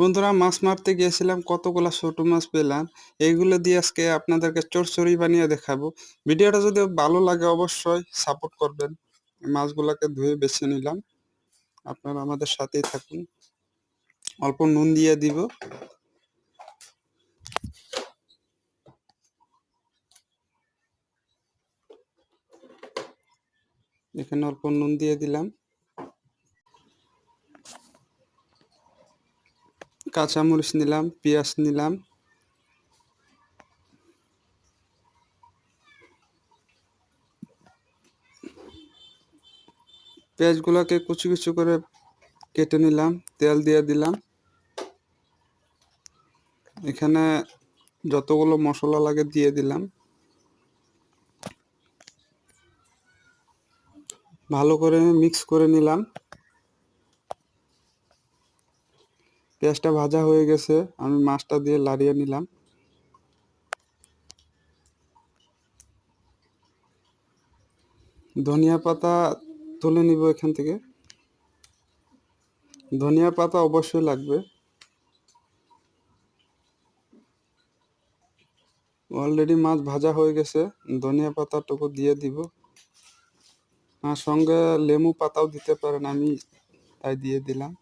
বন্ধুরা, মাছ মারতে গিয়েছিলাম, কতগুলা ছোট মাছ পেলাম। এইগুলো দিয়ে আজকে আপনাদেরকে চচ্চড়ি বানিয়ে দেখাবো। ভিডিওটা যদি ভালো লাগে অবশ্যই সাপোর্ট করবেন। মাছগুলাকে ধুয়ে বেছে নিলাম, আপনারা আমাদের সাথেই থাকুন। অল্প নুন দিয়ে দিব। এখানে অল্প নুন দিয়ে দিলাম, কাঁচামরিচ নিলাম, পেঁয়াজ নিলাম, পেঁয়াজগুলোকে কুচি কুচি করে কেটে নিলাম, তেল দিয়ে দিলাম। এখানে যতগুলো মশলা লাগে দিয়ে দিলাম, ভালো করে মিক্স করে নিলাম। পেঁয়াজটা ভাজা হয়ে গেছে, আমি মাছটা দিয়ে লাড়িয়ে নিলাম। ধনিয়া পাতা তুলে নিব এখান থেকে। ধনিয়া পাতা অবশ্যই লাগবে। অলরেডি মাছ ভাজা হয়ে গেছে, ধনিয়া পাতাটুকু দিয়ে দিব। আর সঙ্গে লেবু পাতাও দিতে পারেন, আমি তাই দিয়ে দিলাম।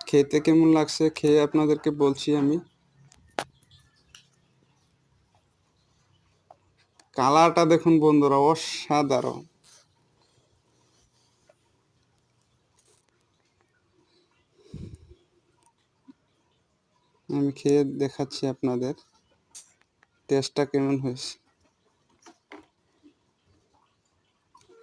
খেতে কেমন লাগছে খেয়ে আপনাদেরকে বলছি আমি। কালারটা দেখুন বন্ধুরা, অসাধারণ। আমি খেয়ে দেখাচ্ছি আপনাদের টেস্টটা কেমন হয়েছে।